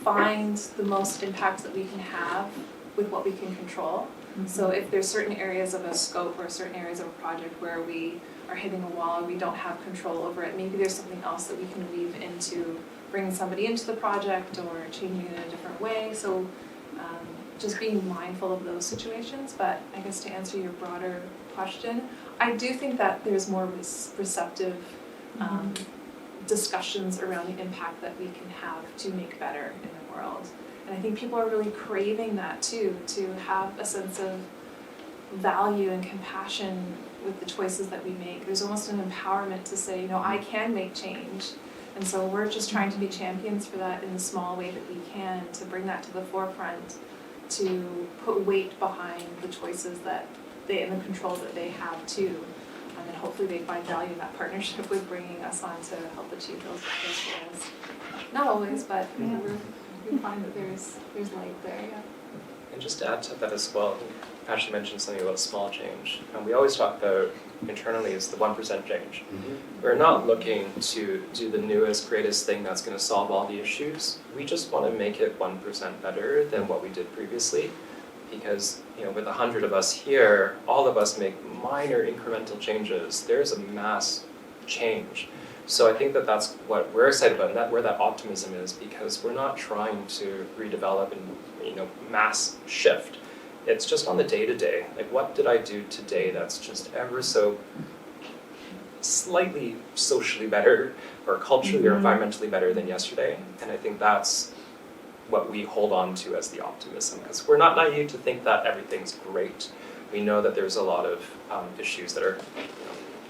find the most impact that we can have with what we can control. So if there's certain areas of a scope or certain areas of a project where we are hitting a wall and we don't have control over it, maybe there's something else that we can weave into bringing somebody into the project or changing it in a different way. So just being mindful of those situations. But I guess to answer your broader question, I do think that there's more receptive discussions around the impact that we can have to make better in the world. And I think people are really craving that too, to have a sense of value and compassion with the choices that we make. There's almost an empowerment to say, I can make change. And so we're just trying to be champions for that in the small way that we can, to bring that to the forefront, to put weight behind the choices that and the controls that they have too. And then hopefully they find value in that partnership with bringing us on to help achieve those goals. Not always, but we find that there's light there, yeah. And just to add to that as well, Ashley mentioned something about small change. And we always talk about internally is the 1% change. We're not looking to do the newest, greatest thing that's going to solve all the issues. We just want to make it 1% better than what we did previously. Because with 100 of us here, all of us make minor incremental changes. There's a mass change. So I think that that's what we're excited about, and where that optimism is, because we're not trying to redevelop and mass shift. It's just on the day-to-day. Like, what did I do today that's just ever so slightly socially better or culturally or environmentally better than yesterday? And I think that's what we hold on to as the optimism, because we're not naive to think that everything's great. We know that there's a lot of issues that are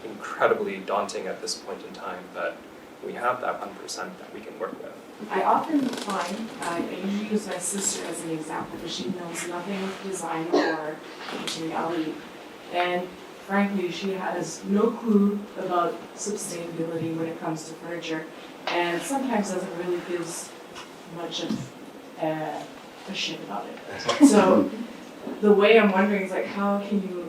incredibly daunting at this point in time, but we have that 1% that we can work with. I often find, I usually use my sister as an example, because she knows nothing with design or materiality. And frankly, she has no clue about sustainability when it comes to furniture, and sometimes doesn't really give much of a shit about it. So the way I'm wondering is like, how can you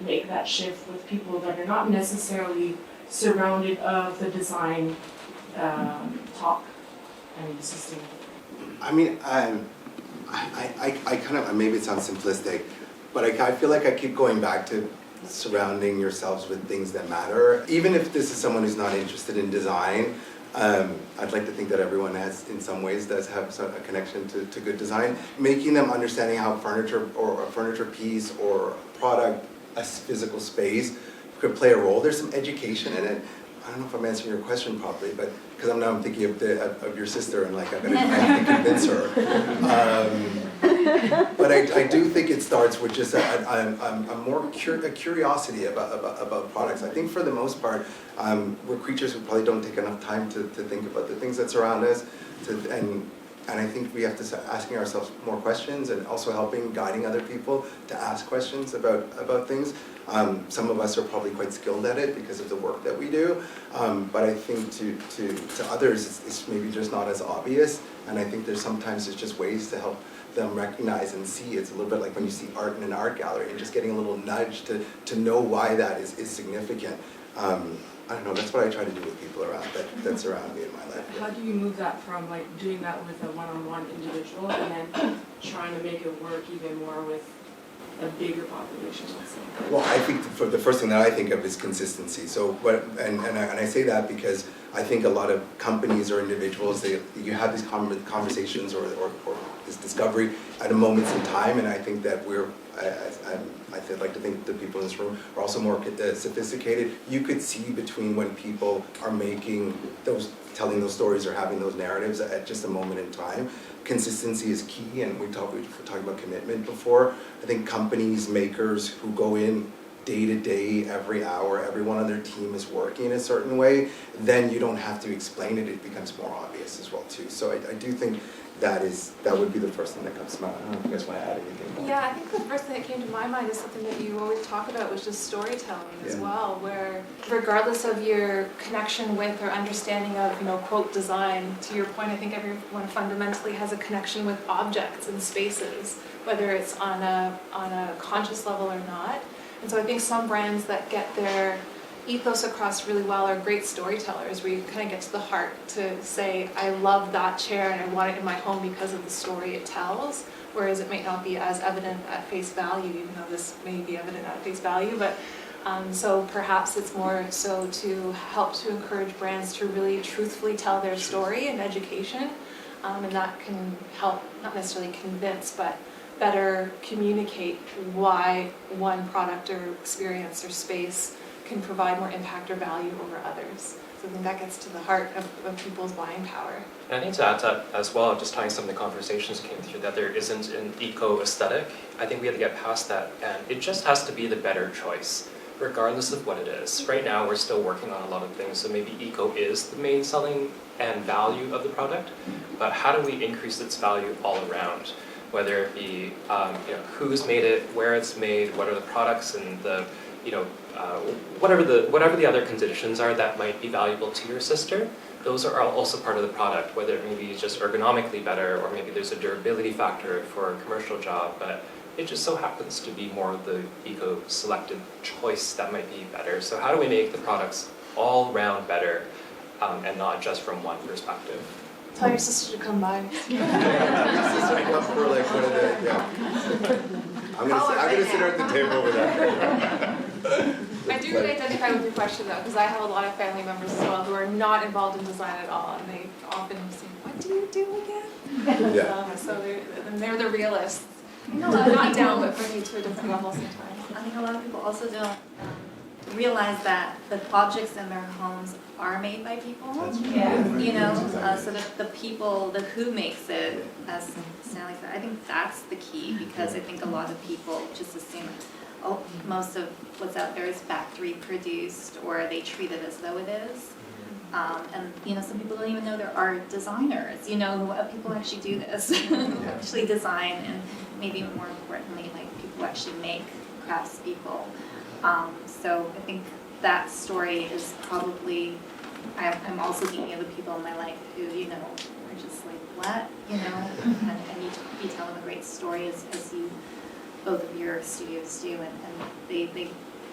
make that shift with people that are not necessarily surrounded of the design talk and sustainability? I mean, I kind of, maybe it sounds simplistic, but I feel like I keep going back to surrounding yourselves with things that matter. Even if this is someone who's not interested in design, I'd like to think that everyone has, in some ways, does have a connection to good design. Making them understanding how furniture or a furniture piece or a product, a physical space could play a role. There's some education in it. I don't know if I'm answering your question properly, but because I'm thinking of your sister and like I have to convince her. But I do think it starts with just a curiosity about products. I think for the most part, we're creatures who probably don't take enough time to think about the things that surround us, and I think we have to start asking ourselves more questions and also guiding other people to ask questions about things. Some of us are probably quite skilled at it because of the work that we do, but I think to others it's maybe just not as obvious, and I think sometimes there's just ways to help them recognize and see. It's a little bit like when you see art in an art gallery and just getting a little nudge to know why that is significant. I don't know, that's what I try to do with people that surround me in my life. How do you move that from like doing that with a one-on-one individual and then trying to make it work even more with a bigger population, let's say? Well, I think the first thing that I think of is consistency. So, and I say that because I think a lot of companies or individuals, you have these conversations or this discovery at a moment in time, and I think that I'd like to think the people in this room are also more sophisticated. You could see between when people are telling those stories or having those narratives at just a moment in time. Consistency is key, and we talked about commitment before. I think companies, makers who go in day to day, every hour, everyone on their team is working a certain way, then you don't have to explain it, it becomes more obvious as well too. So I do think that would be the first thing that comes to mind. I don't know if you guys want to add anything. Yeah, I think the first thing that came to my mind is something that you always talk about, which is storytelling as well, where regardless of your connection with or understanding of, quote, design, to your point, I think everyone fundamentally has a connection with objects and spaces, whether it's on a conscious level or not. And so I think some brands that get their ethos across really well are great storytellers, where you kind of get to the heart to say, I love that chair and I want it in my home because of the story it tells, whereas it might not be as evident at face value, even though this may be evident at face value. But so perhaps it's more so to help to encourage brands to really truthfully tell their story and education, and that can help, not necessarily convince, but better communicate why one product or experience or space can provide more impact or value over others. So I think that gets to the heart of people's buying power. And I need to add to that as well, just tying some of the conversations came through, that there isn't an eco-aesthetic. I think we have to get past that, and it just has to be the better choice, regardless of what it is. Right now, we're still working on a lot of things, so maybe eco is the main selling and value of the product, but how do we increase its value all around? Whether it be who's made it, where it's made, what are the products, and the whatever the other conditions are that might be valuable to your sister, those are also part of the product, whether it maybe is just ergonomically better or maybe there's a durability factor for a commercial job, but it just so happens to be more of the eco-selected choice that might be better. So how do we make the products all round better and not just from one perspective? Tell your sister to come by. I'm gonna sit her at the table over there. I do identify with your question though, because I have a lot of family members as well who are not involved in design at all, and they often say, "What do you do again?" Yeah. So they're the realists. A lot of Not people- down, but bring you to a different level sometimes. I think a lot of people also don't realize that the objects in their homes are made by people. That's true. Yeah. So that the people, the who makes it, as Stanley said, I think that's the key, because I think a lot of people just assume, oh, most of what's out there is factory produced, or they treat it as though it is. And, you know, some people don't even know there are designers, you know, people who actually do this, who actually design, and maybe more importantly, like people who actually make craftspeople. So I think that story is probably, I'm also thinking of the people in my life who, you know, are just like, what, you know, and you tell them a great story as you, both of your studios do, and they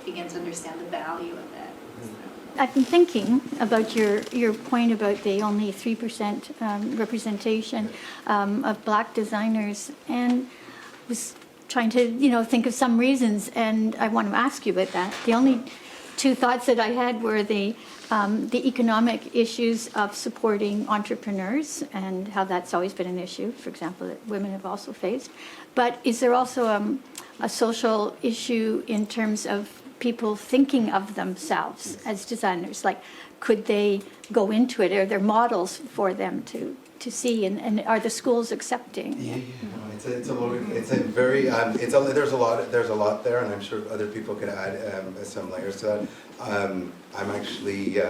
begin to understand the value of it. So. I've been thinking about your point about the only 3% representation of Black designers, and was trying to, you know, think of some reasons, and I want to ask you about that. The only two thoughts that I had were the economic issues of supporting entrepreneurs and how that's always been an issue, for example, that women have also faced. But is there also a social issue in terms of people thinking of themselves as designers? Like, could they go into it? Are there models for them to see, and are the schools accepting? Yeah. There's a lot there, and I'm sure other people could add some layers to that. I'm actually,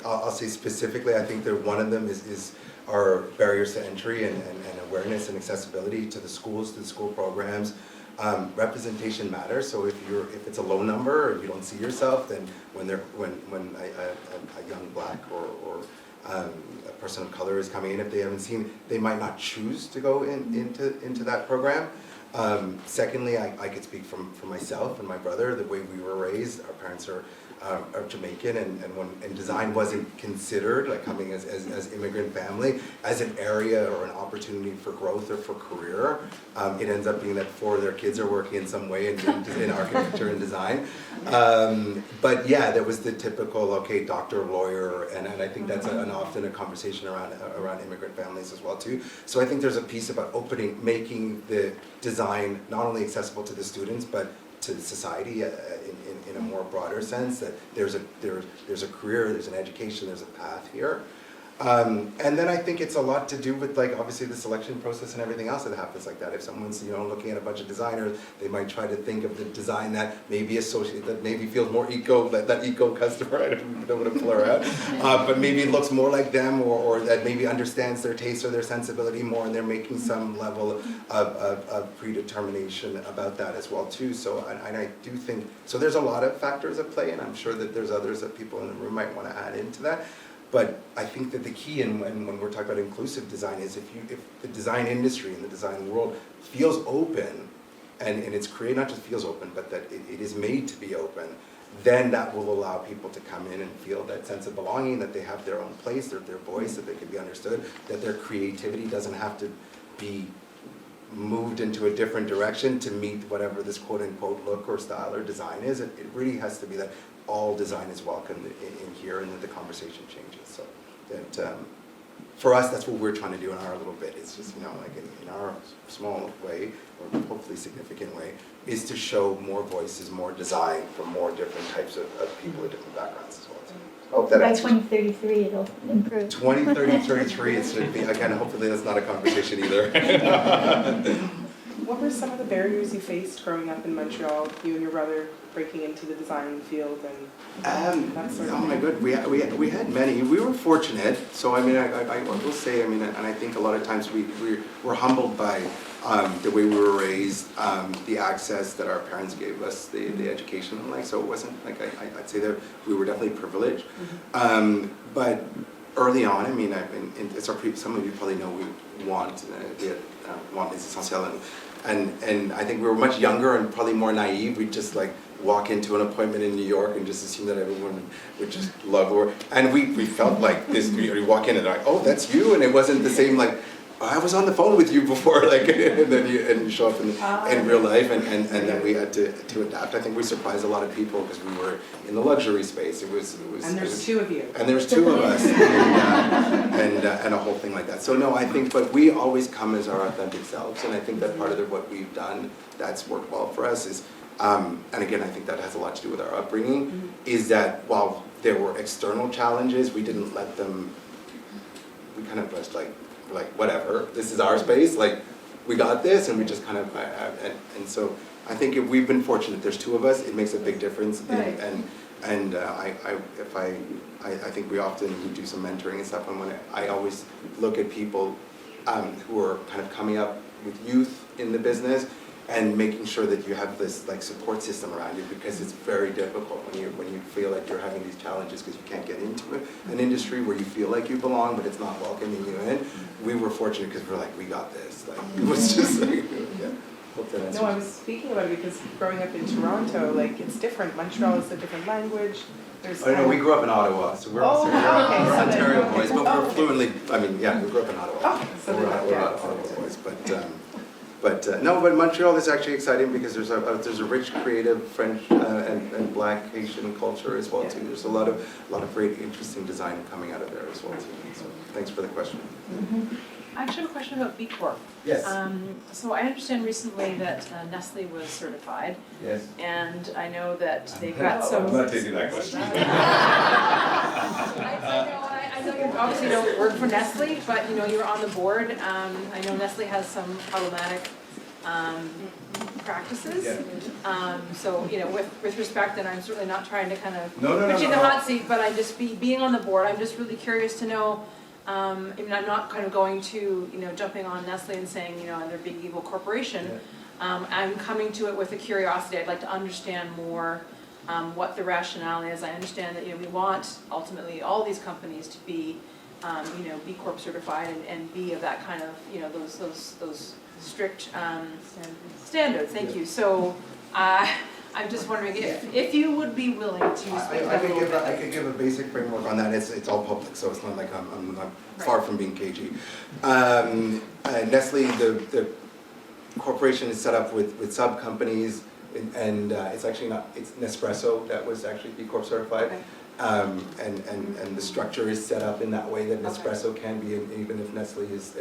I'll say specifically, I think that one of them is our barriers to entry and awareness and accessibility to the schools, to the school programs. Representation matters. So if it's a low number or you don't see yourself, then when a young Black or a person of color is coming in, if they haven't seen, they might not choose to go into that program. Secondly, I could speak from myself and my brother. The way we were raised, our parents are Jamaican, and design wasn't considered, like coming as immigrant family, as an area or an opportunity for growth or for career. It ends up being that four of their kids are working in some way in architecture and design. But yeah, there was the typical, okay, doctor, lawyer, and I think that's often a conversation around immigrant families as well too. So I think there's a piece about making the design not only accessible to the students, but to society in a more broader sense, that there's a career, there's an education, there's a path here. And then I think it's a lot to do with, like, obviously the selection process and everything else that happens like that. If someone's, you know, looking at a bunch of designers, they might try to think of the design that maybe that maybe feels more eco, that eco customer, I don't know what to blur out, but maybe it looks more like them, or that maybe understands their taste or their sensibility more, and they're making some level of predetermination about that as well too. So, and I do think, so there's a lot of factors at play, and I'm sure that there's others that people in the room might want to add into that. But I think that the key, and when we're talking about inclusive design, is if the design industry and the design world feels open, and it's created, not just feels open, but that it is made to be open, then that will allow people to come in and feel that sense of belonging, that they have their own place, their voice, that they can be understood, that their creativity doesn't have to be moved into a different direction to meet whatever this quote-unquote look or style or design is. It really has to be that all design is welcomed in here, and that the conversation changes. So that for us, that's what we're trying to do in our little bit. It's just, you know, like in our small way, or hopefully significant way, is to show more voices, more design from more different types of people with different backgrounds as well. So hope that By answers. 2033, it'll improve. 2033, it should be, again, hopefully that's not a conversation either. What were some of the barriers you faced growing up in Montreal, you and your brother breaking into the design field and that sort of oh thing? my good, we had many. We were fortunate. So I mean, I will say, I mean, and I think a lot of times we were humbled by the way we were raised, the access that our parents gave us, the education and like. So it wasn't like I'd say that we were definitely privileged, but early on, I mean, some of you probably know we want is essential, and I think we were much younger and probably more naive. We'd just like walk into an appointment in New York and just assume that everyone would just love her. And we felt like this, you walk in and like, oh, that's you, and it wasn't the same like, I was on the phone with you before, like, and then you show up in real life, and then we had to adapt. I think we surprised a lot of people because we were in the luxury space. It was. And there's two of you. And there's two of us, and a whole thing like that. So no, I think, but we always come as our authentic selves, and I think that part of what we've done that's worked well for us is, and again, I think that has a lot to do with our upbringing, is that while there were external challenges, we didn't let them. We kind of just like whatever, this is our space, like we got this, and we just kind of and so I think if we've been fortunate, there's two of us, it makes a big difference, right. And I think we often do some mentoring and stuff, and I always look at people who are kind of coming up with youth in the business and making sure that you have this like support system around you, because it's very difficult when you feel like you're having these challenges because you can't get into an industry where you feel like you belong, but it's not welcoming you in. We were fortunate because we're like, we got this. Like, it was just like, yeah. Hope that answers. No, I was speaking about it because growing up in Toronto, like it's different. Montreal is a different language. There's I know, we grew up in Ottawa, so we're also okay, so then- Ontario boys, but we're okay. fluently, I mean, yeah, we grew up in Ottawa. Okay, so we're then, not yeah. Ottawa boys, but no, but Montreal is actually exciting because there's a rich, creative French and Black Haitian culture as well too. There's a lot of great, interesting design coming out of there as well too. So thanks for the question. I actually have a question about B Corp. Yes. So I understand recently that Nestle was certified, Yes. and I know that they've got some. I'm not taking that question. I know you obviously don't work for Nestle, but you know you're on the board. I know Nestle has some problematic practices. So you know, with respect, and I'm certainly not trying to kind of put you in the hot seat, but I just being on the board, I'm just really curious to know. I mean, I'm not kind of going to, you know, jumping on Nestle and saying, you know, they're a big evil corporation. I'm coming to it with a curiosity. I'd like to understand more what the rationale is. I understand that, you know, we want ultimately all these companies to be, you know, B Corp certified and be of that kind of, you know, those strict standards. Thank you. So I'm just wondering if you would be willing to speak I could give a basic framework on that. It's all public, so it's not like I'm far from being cagey. Nestle, the corporation is set up with sub companies, and it's actually not. It's Nespresso that was actually B Corp certified, and the structure is set up in that way that Nespresso can be, even if Nestle is.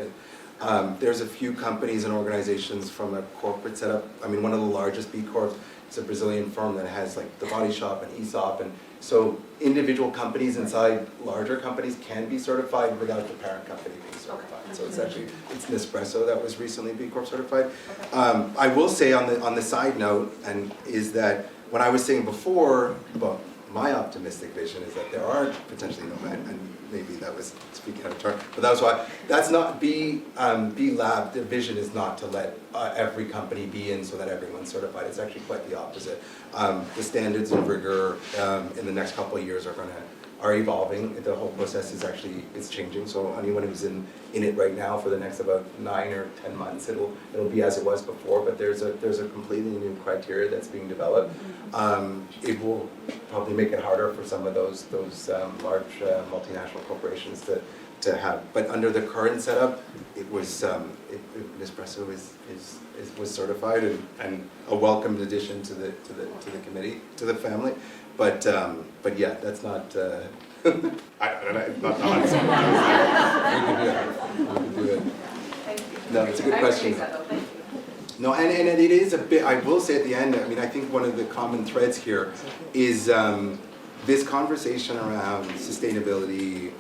There's a few companies and organizations from a corporate setup. I mean, one of the largest B Corps. It's a Brazilian firm that has like the Body Shop and Aesop, and so individual companies inside larger companies can be certified without the parent company being certified. So it's actually Nespresso that was recently B Corp certified. I will say on the side note, and is that when I was saying before about my optimistic vision is that there are potentially no men, and maybe that was speaking out of turn, but that was why. That's not B Lab. The vision is not to let every company be in so that everyone's certified. It's actually quite the opposite. The standards and rigor in the next couple of years are evolving. The whole process is changing. So anyone who's in it right now for the next about 9 or 10 months, it'll be as it was before. But there's a completely new criteria that's being developed. It will probably make it harder for some of those large multinational corporations to have. But under the current setup, it was Nespresso was certified and a welcomed addition to the committee, to the family. But yeah, that's not. Not we could do it. Thank you. No, it's a good question. I appreciate that though. Thank you. No, and it is a bit. I will say at the end. I mean, I think one of the common threads here is this conversation around sustainability,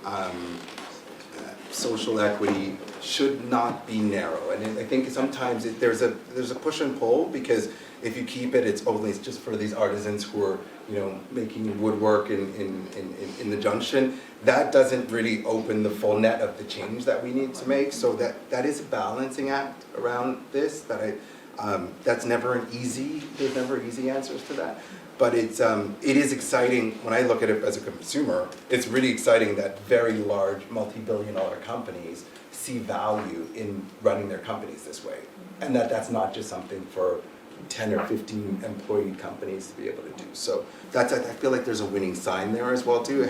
social equity should not be narrow. And I think sometimes there's a push and pull, because if you keep it, it's just for these artisans who are, you know, making woodwork in the junction. That doesn't really open the full net of the change that we need to make. So that is a balancing act around this. That's never an easy. There's never easy answers to that. But it is exciting when I look at it as a consumer. It's really exciting that very large, multi-billion-dollar companies see value in running their companies this way, and that's not just something for 10 or 15 employee companies to be able to do. So I feel like there's a winning sign there as well too.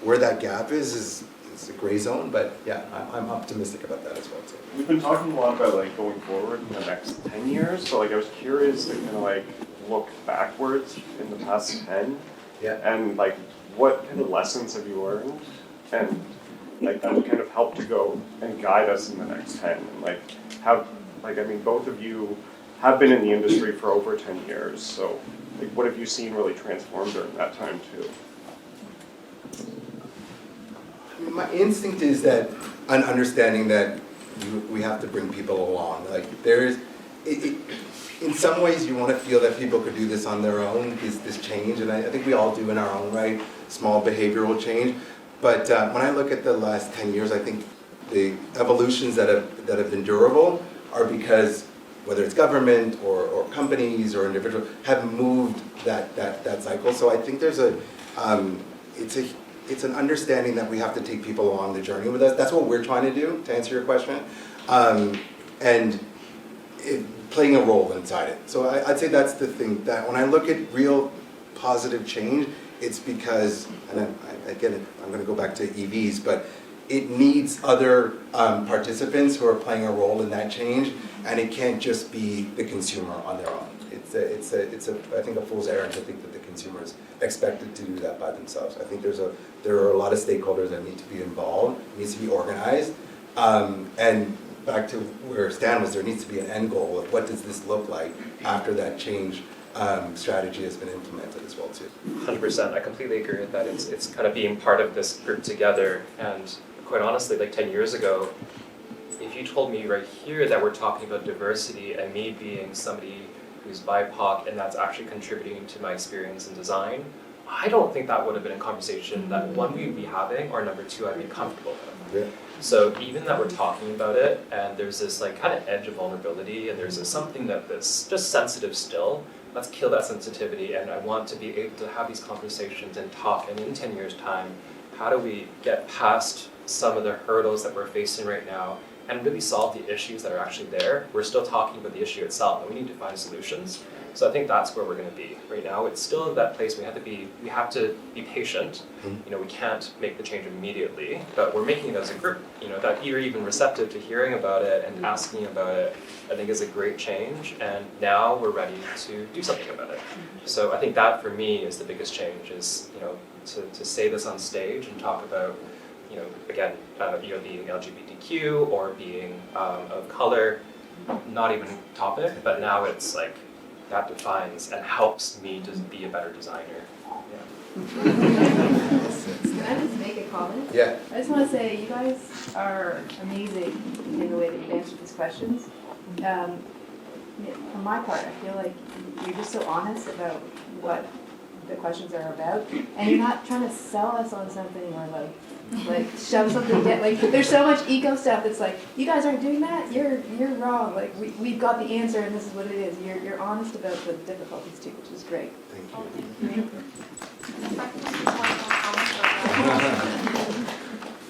Where that gap is a gray zone, but yeah, I'm optimistic about that as well too. We've been talking a lot about like going forward in the next 10 years. So like I was curious to kind of like look backwards in the past 10. Yeah. And like what kind of lessons have you learned? And like that would kind of help to go and guide us in the next 10. And like I mean, both of you have been in the industry for over 10 years. So like what have you seen really transform during that time too? My instinct is that an understanding that we have to bring people along. Like in in some ways you want to feel that people could do this on their own, this change, and I think we all do in our own right, small behavioral change. But when I look at the last 10 years, I think the evolutions that have been durable are because whether it's government or companies or individuals have moved that cycle. So I think there's it's an understanding that we have to take people along the journey with us. That's what we're trying to do, to answer your question, and playing a role inside it. So I'd say that's the thing, that when I look at real positive change, it's because, and I get it, I'm going to go back to EVs, but it needs other participants who are playing a role in that change, and it can't just be the consumer on their own. It's I think a fool's errand to think that the consumer is expected to do that by themselves. I think there are a lot of stakeholders that need to be involved, it needs to be organized, and back to where Stan was, there needs to be an end goal of what does this look like after that change strategy has been implemented as well too. 100%, I completely agree with that. It's kind of being part of this group together, and quite honestly, like 10 years ago, if you told me right here that we're talking about diversity and me being somebody who's BIPOC and that's actually contributing to my experience in design, I don't think that would have been a conversation that one, we'd be having, or number two, I'd be comfortable with. Yeah. So even that we're talking about it, and there's this like kind of edge of vulnerability, and there's something that's just sensitive still, let's kill that sensitivity, and I want to be able to have these conversations and talk, and in 10 years' time, how do we get past some of the hurdles that we're facing right now and really solve the issues that are actually there? We're still talking about the issue itself, and we need to find solutions. So I think that's where we're going to be right now. It's still that place we have to be patient. You know, we can't make the change immediately, but we're making it as a group. You know, that you're even receptive to hearing about it and asking about it, I think is a great change. And now we're ready to do something about it. So I think that for me is the biggest change. Is, you know, to say this on stage and talk about, you know, again, you know, being LGBTQ or being of color, not even a topic, but now it's like that defines and helps me to be a better designer. Yeah. Can I just make a comment? Yeah. I just want to say you guys are amazing in the way that you've answered these questions. For my part, I feel like you're just so honest about what the questions are about, and you're not trying to sell us on something or like shove something down. Like there's so much eco stuff that's like, you guys aren't doing that, you're wrong. Like we've got the answer and this is what it is. You're honest about the difficulties too, which is great. Thank you.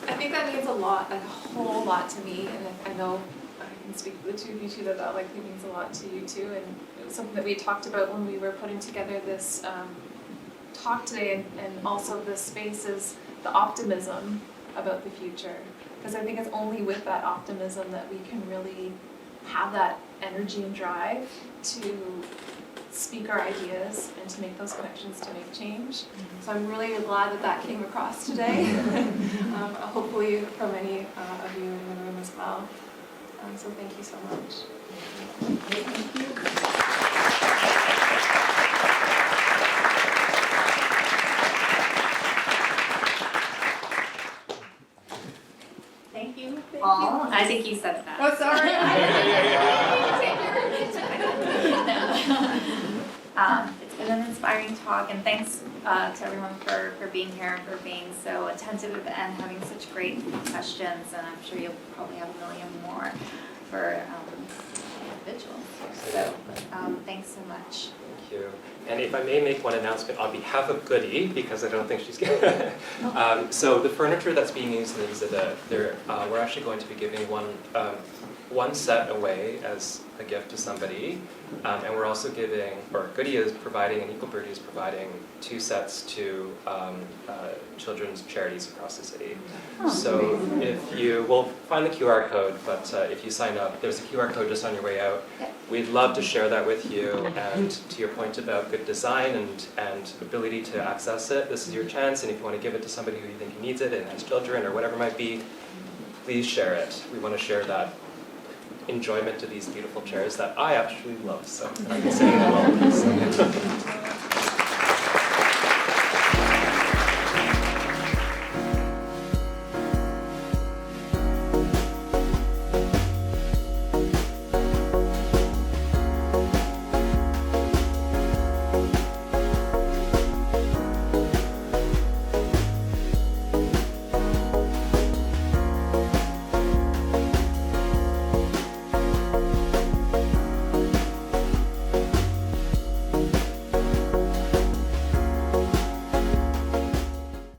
I think that means a lot, a whole lot to me, and I know I can speak for the two of you too, that likely means a lot to you too, and it was something that we talked about when we were putting together this talk today, and also this space is the optimism about the future, because I think it's only with that optimism that we can really have that energy and drive to speak our ideas and to make those connections to make change. So I'm really glad that that came across today, hopefully for many of you in the room as well. So thank you so much. Thank you. Thank you all. I think you said that. Oh, sorry. It's been an inspiring talk, and thanks to everyone for being here and for being so attentive and having such great questions. And I'm sure you'll probably have a million more for individuals. So thanks so much. Thank you. And if I may make one announcement on behalf of Goodee, because I don't think she's going so the furniture that's being used in the exhibit, we're actually going to be giving one set away as a gift to somebody, and we're also giving, or Goodee is providing, and Equal Birdie is providing 2 sets to children's charities across the city. So if you, we'll find the QR code, but if you sign up, there's a QR code just on your way out. We'd love to share that with you, and to your point about good design and ability to access it, this is your chance, and if you want to give it to somebody who you think needs it and has children or whatever it might be, please share it. We want to share that enjoyment of these beautiful chairs that I actually love, so I can say that well.